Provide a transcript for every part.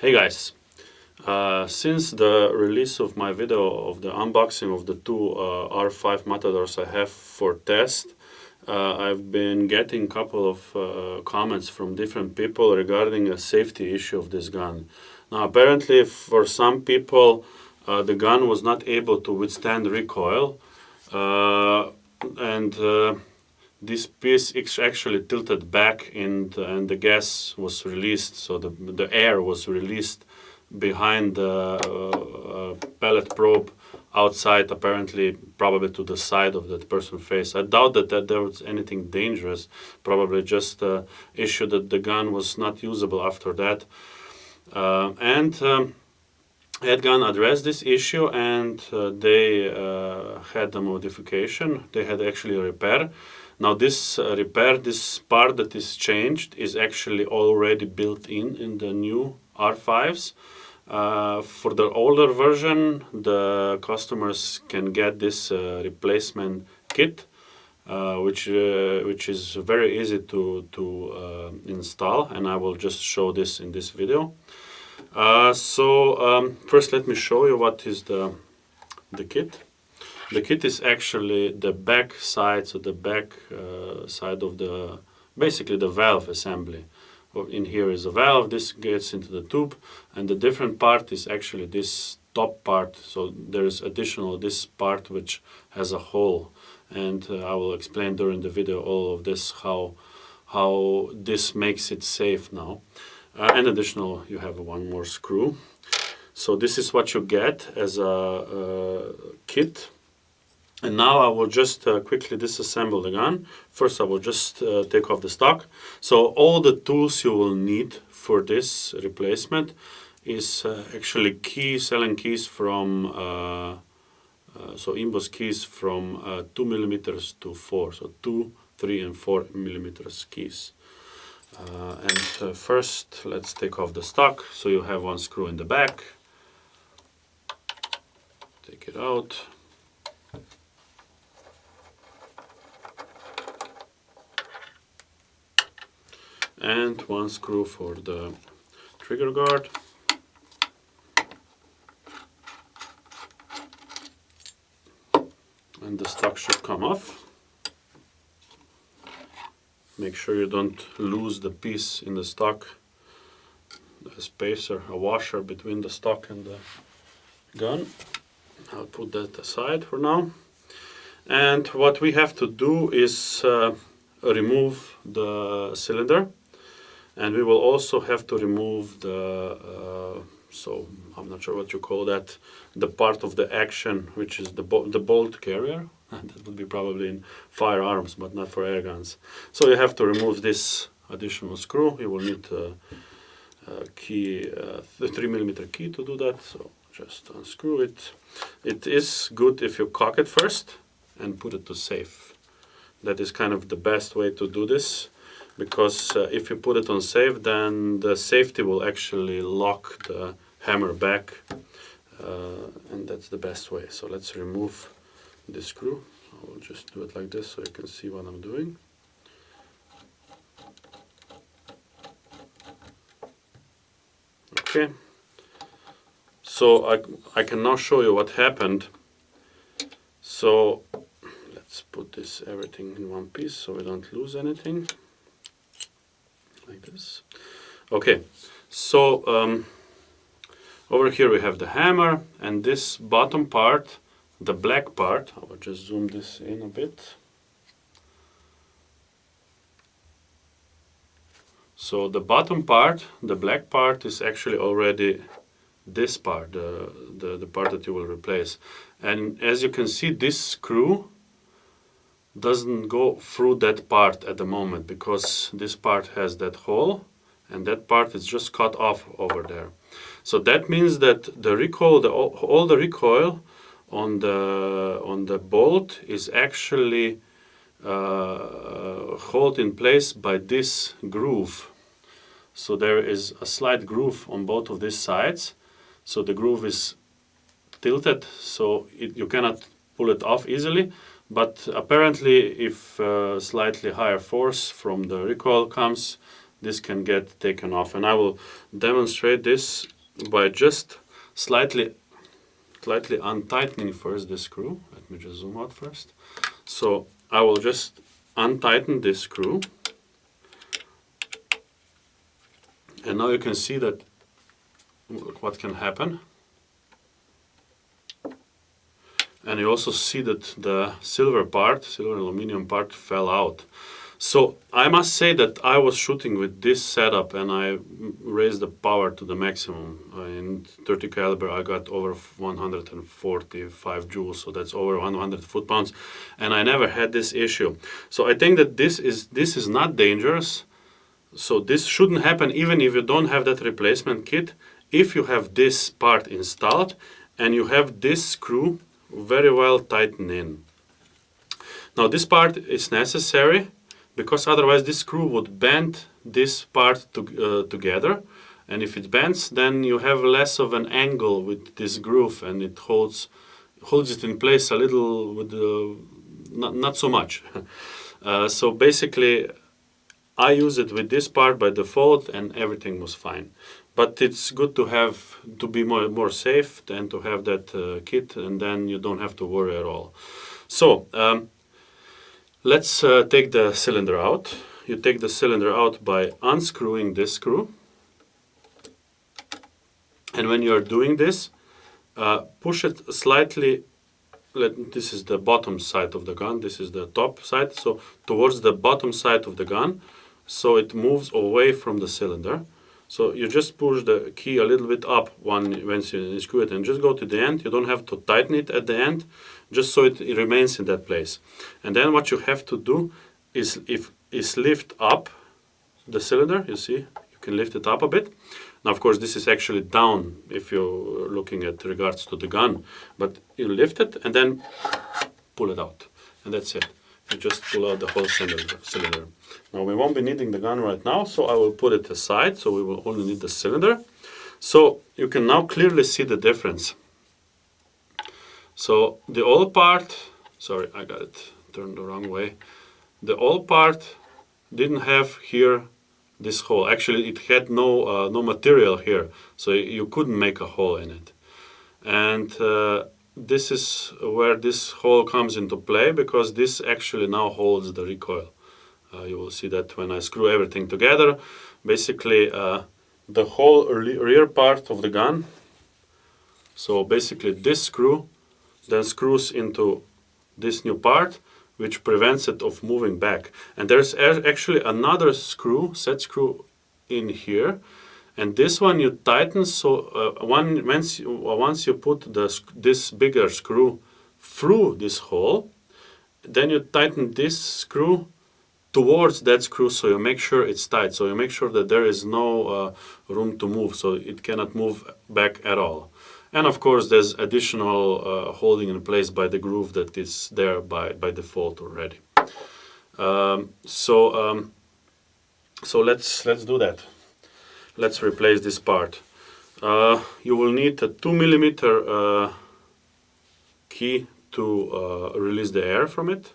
Hey guys, since the release of my video of the unboxing of the two R5 Matadors I have for test, I've been getting a couple of comments from different people regarding a safety issue of this gun. Now apparently for some people the gun was not able to withstand recoil and this piece is actually tilted back and the gas was released, so the air was released behind the pellet probe outside, apparently probably to the side of that person's face. I doubt that there was anything dangerous, probably just the issue that the gun was not usable after that. EDgun addressed this issue and they had a modification. They had actually a repair. Now this repair, this part that is changed is actually already built in the new R5s. For the older version, the customers can get this replacement kit, which is very easy to install, and I will just show this in this video. First let me show you what is the kit. The kit is actually the back side, so the back side of basically the valve assembly. In here is a valve, this gets into the tube, and the different part is actually this top part. So there is additional this part which has a hole, and I will explain during the video all of this, how this makes it safe now. And additional, you have one more screw. So this is what you get as a kit. And now I will just quickly disassemble the gun. First I will just take off the stock. So all the tools you will need for this replacement is actually Allen keys from, so emboss keys from 2 millimeters to 4. So 2, 3 and 4 millimeters keys. First let's take off the stock. So you have one screw in the back. Take it out. And one screw for the trigger guard. And the stock should come off. Make sure you don't lose the piece in the stock, a spacer, a washer between the stock and the gun. I'll put that aside for now. And what we have to do is remove the cylinder. And we will also have to remove the, so I'm not sure what you call that, the part of the action, which is the bolt carrier. That would be probably in firearms, but not for air guns. So you have to remove this additional screw. You will need a key, the 3 millimeter key to do that. So just unscrew it. It is good if you cock it first and put it to safe. That is kind of the best way to do this. Because if you put it on safe, then the safety will actually lock the hammer back, and that's the best way. So let's remove this screw. I will just do it like this so you can see what I'm doing. Okay, so I can now show you what happened. So let's put this everything in one piece so we don't lose anything. Like this. Okay, so over here we have the hammer, and this bottom part, the black part, I will just zoom this in a bit. So the bottom part, the black part, is actually already this part, the part that you will replace. And as you can see, this screw doesn't go through that part at the moment because this part has that hole and that part is just cut off over there. So that means that the recoil, all the recoil on the bolt is actually held in place by this groove. So there is a slight groove on both of these sides. So the groove is tilted, so you cannot pull it off easily. But apparently if slightly higher force from the recoil comes, this can get taken off. And I will demonstrate this by just slightly untightening first this screw. Let me just zoom out first. So I will just untighten this screw. And now you can see that what can happen. And you also see that the silver aluminum part fell out. So I must say that I was shooting with this setup and I raised the power to the maximum. In 30 caliber I got over 145 joules, so that's over 100 foot-pounds, and I never had this issue. So I think that this is not dangerous. So this shouldn't happen even if you don't have that replacement kit. If you have this part installed and you have this screw very well tightened in. Now this part is necessary because otherwise this screw would bend this part together, and if it bends then you have less of an angle with this groove and it holds it in place a little with not so much. So basically I use it with this part by default and everything was fine. But it's good to be more safe than to have that kit, and then you don't have to worry at all. So let's take the cylinder out. You take the cylinder out by unscrewing this screw. And when you're doing this, push it slightly. This is the bottom side of the gun. This is the top side. So towards the bottom side of the gun, so it moves away from the cylinder. So you just push the key a little bit up once you screw it and just go to the end. You don't have to tighten it at the end, just so it remains in that place. And then what you have to do is lift up the cylinder. You see, you can lift it up a bit. Now, of course, this is actually down if you're looking at regards to the gun. But you lift it and then pull it out. And that's it. You just pull out the whole cylinder. Now we won't be needing the gun right now, so I will put it aside, so we will only need the cylinder. So you can now clearly see the difference. So the old part, sorry, I got it turned the wrong way. The old part didn't have here this hole. Actually, it had no material here, so you couldn't make a hole in it. And this is where this hole comes into play, because this actually now holds the recoil. You will see that when I screw everything together. Basically, the whole rear part of the gun, so basically this screw then screws into this new part, which prevents it of moving back. And there's actually another screw, set screw in here. And this one you tighten, so once you put this bigger screw through this hole, then you tighten this screw towards that screw, so you make sure it's tight. So you make sure that there is no room to move, so it cannot move back at all. And of course there's additional holding in place by the groove that is there by default already. So let's do that. Let's replace this part. You will need a 2mm key to release the air from it.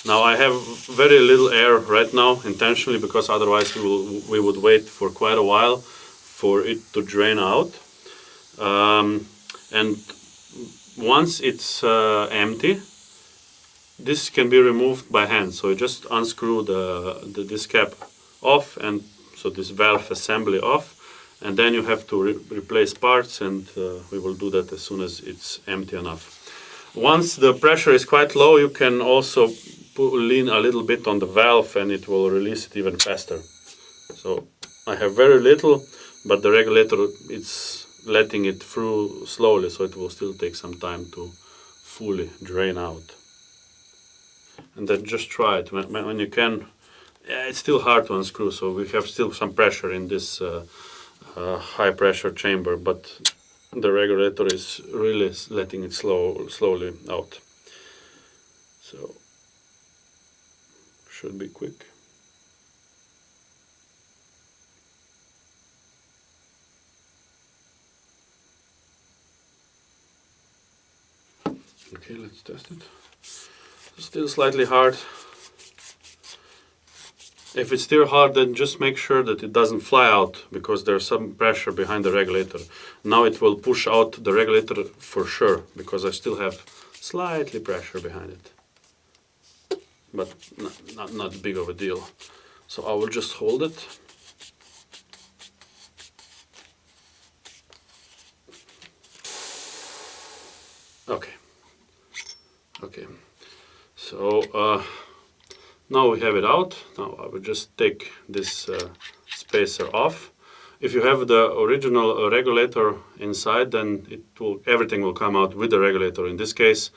Now I have very little air right now, intentionally, because otherwise we would wait for quite a while for it to drain out. And once it's empty, this can be removed by hand. So you just unscrew this cap off, and so this valve assembly off, and then you have to replace parts, and we will do that as soon as it's empty enough. Once the pressure is quite low, you can also lean a little bit on the valve and it will release it even faster. So I have very little, but the regulator is letting it through slowly, so it will still take some time to fully drain out. And then just try it when you can. Yeah, it's still hard to unscrew, so we have still some pressure in this high pressure chamber, but the regulator is really letting it slowly out. So should be quick. Okay, let's test it. Still slightly hard. If it's still hard, then just make sure that it doesn't fly out, because there's some pressure behind the regulator. Now it will push out the regulator for sure, because I still have slightly pressure behind it. But not big of a deal. So I will just hold it. Okay. Okay. So now we have it out. Now I will just take this spacer off. If you have the original regulator inside, then everything will come out with the regulator. In this case,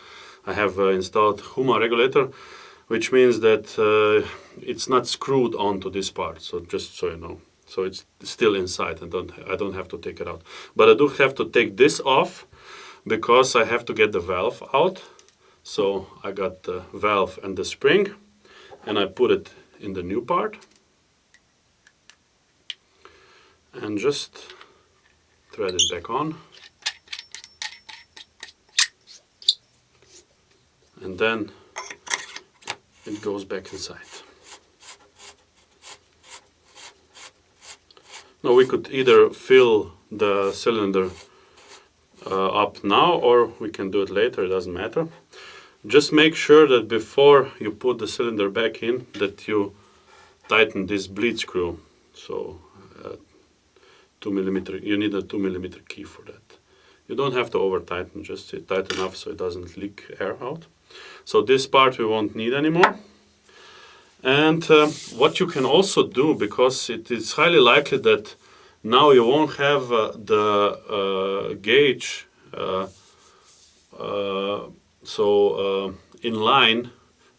I have installed Huma regulator, which means that it's not screwed onto this part. So just so you know, so it's still inside, and I don't have to take it out. But I do have to take this off because I have to get the valve out. So I got the valve and the spring, and I put it in the new part. And just thread it back on. And then it goes back inside. Now we could either fill the cylinder up now, or we can do it later, it doesn't matter. Just make sure that before you put the cylinder back in, that you tighten this bleed screw. So 2mm, you need a 2mm key for that. You don't have to over tighten, just tighten enough so it doesn't leak air out. So this part we won't need anymore. And what you can also do, because it is highly likely that now you won't have the gauge in line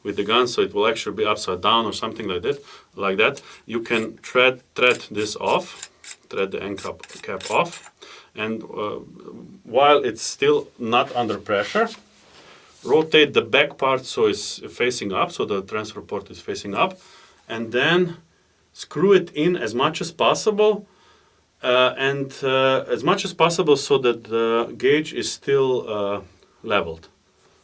with the gun, so it will actually be upside down or something like that. You can thread this off, thread the end cap off, and while it's still not under pressure, rotate the back part so it's facing up, so the transfer port is facing up, and then screw it in as much as possible, as much as possible so that the gauge is still leveled.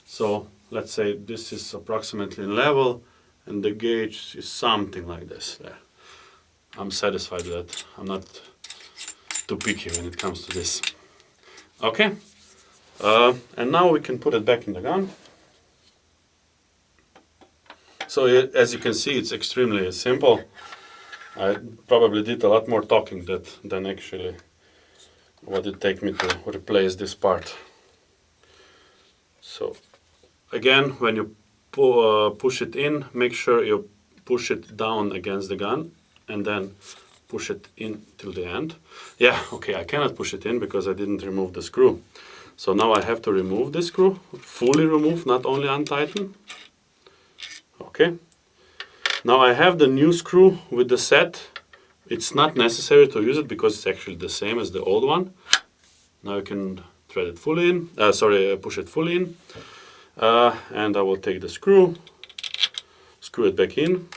So let's say this is approximately level, and the gauge is something like this. There. I'm satisfied with that. I'm not too picky when it comes to this. Okay, and now we can put it back in the gun. So as you can see, it's extremely simple. I probably did a lot more talking than actually what it take me to replace this part. So again, when you push it in, make sure you push it down against the gun and then push it in till the end. Yeah, okay, I cannot push it in because I didn't remove the screw. So now I have to remove the screw, fully remove, not only untighten. Okay. Now I have the new screw with the set. It's not necessary to use it because it's actually the same as the old one. Now you can thread it fully in, push it fully in. And I will take the screw, screw it back in.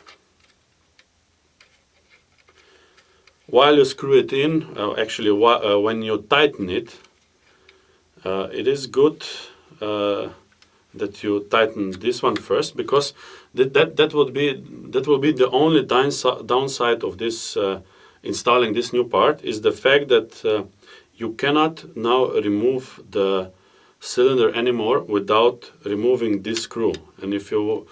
While you screw it in, when you tighten it, it is good that you tighten this one first, because that will be the only downside of this installing this new part, is the fact that you cannot now remove the cylinder anymore without removing this screw. And if you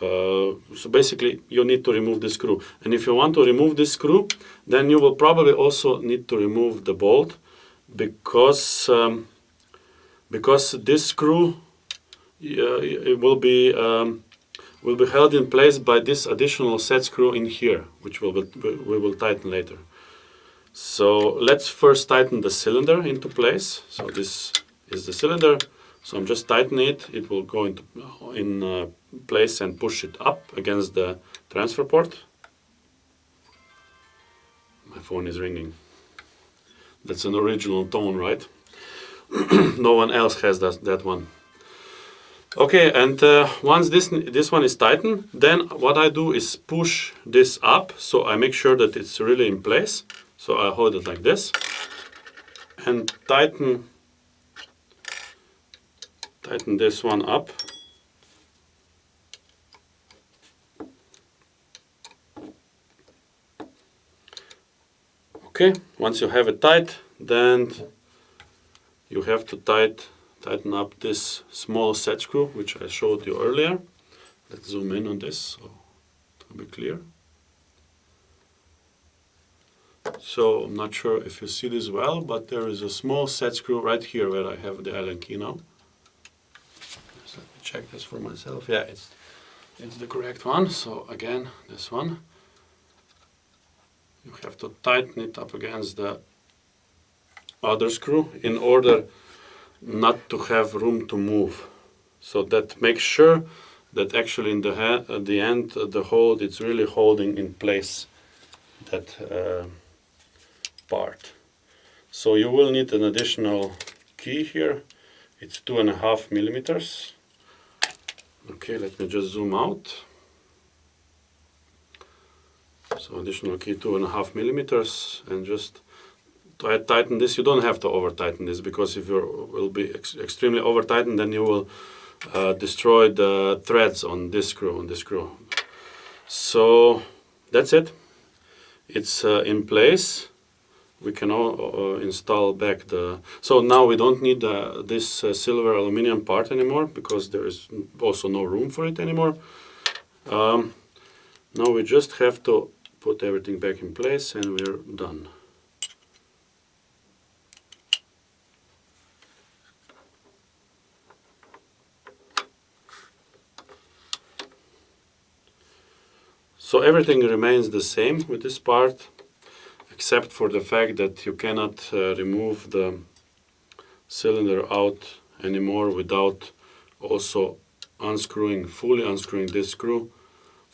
so basically you need to remove this screw, and if you want to remove this screw, then you will probably also need to remove the bolt, because this screw it will be held in place by this additional set screw in here, which we will tighten later. So let's first tighten the cylinder into place. So this is the cylinder. So I'm just tightening it. It will go in place and push it up against the transfer port. My phone is ringing. That's an original tone, right? No one else has that one. Okay, and once this one is tightened, then what I do is push this up, so I make sure that it's really in place. So I hold it like this and tighten this one up. Okay, once you have it tight, then you have to tighten up this small set screw, which I showed you earlier. Let's zoom in on this so it will be clear. So I'm not sure if you see this well, but there is a small set screw right here where I have the Allen key now. Just let me check this for myself. Yeah, it's the correct one. So again, this one. You have to tighten it up against the other screw in order not to have room to move. So that makes sure that actually in at the end the hold, it's really holding in place that part. So you will need an additional key here. It's 2.5 millimeters. Okay, let me just zoom out. So additional key 2.5 millimeters, and just tighten this. You don't have to over tighten this, because if you will be extremely over tightened, then you will destroy the threads on this screw, So that's it. It's in place. We can install back the... So now we don't need this silver aluminum part anymore, because there is also no room for it anymore. Now we just have to put everything back in place and we're done. So everything remains the same with this part, except for the fact that you cannot remove the cylinder out anymore without also fully unscrewing this screw,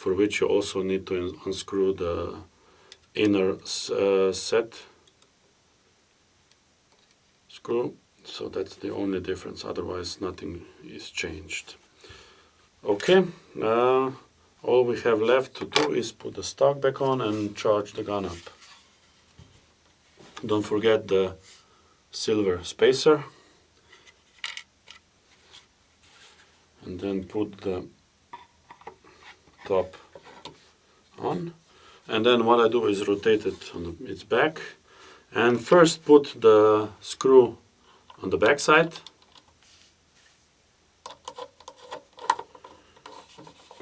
for which you also need to unscrew the inner set screw. So that's the only difference, otherwise nothing is changed. Okay, all we have left to do is put the stock back on and charge the gun up. Don't forget the silver spacer, and then put the top on, and then what I do is rotate it on its back, and first put the screw on the back side,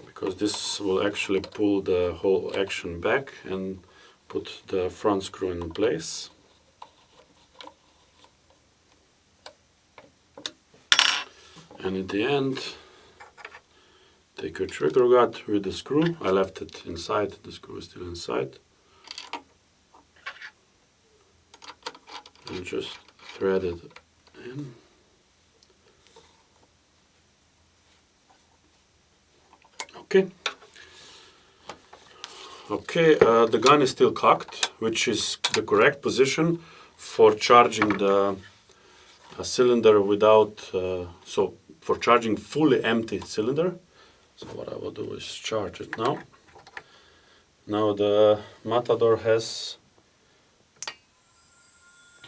because this will actually pull the whole action back and put the front screw in place. And at the end, take your trigger guard with the screw. I left it inside, the screw is still inside. And just thread it in. Okay. Okay, the gun is still cocked, which is the correct position for charging the cylinder without, for charging fully empty cylinder. So what I will do is charge it now. Now the Matador has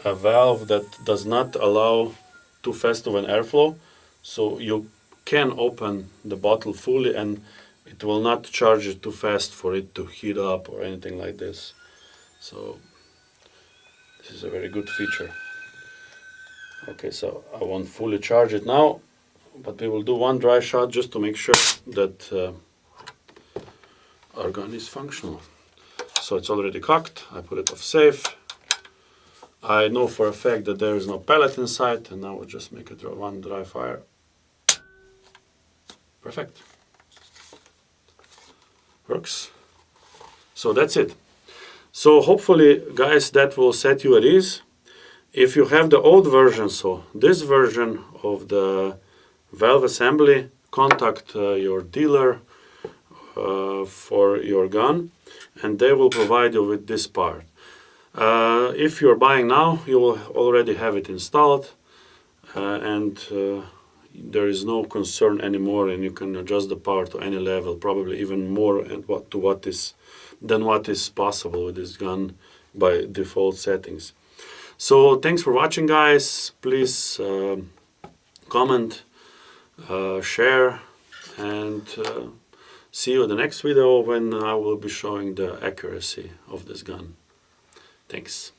a valve that does not allow too fast of an airflow, so you can open the bottle fully and it will not charge it too fast for it to heat up or anything like this. So this is a very good feature. Okay, so I won't fully charge it now, but we will do one dry shot just to make sure that our gun is functional. So it's already cocked. I put it off safe. I know for a fact that there is no pellet inside, and now we'll just make it one dry fire. Perfect. Works. So that's it. So hopefully, guys, that will set you at ease. If you have the old version, so this version of the valve assembly, contact your dealer for your gun, and they will provide you with this part. If you're buying now, you will already have it installed, and there is no concern anymore, and you can adjust the power to any level, probably even more than what is possible with this gun by default settings. So thanks for watching, guys. Please comment, share, and see you in the next video when I will be showing the accuracy of this gun. Thanks.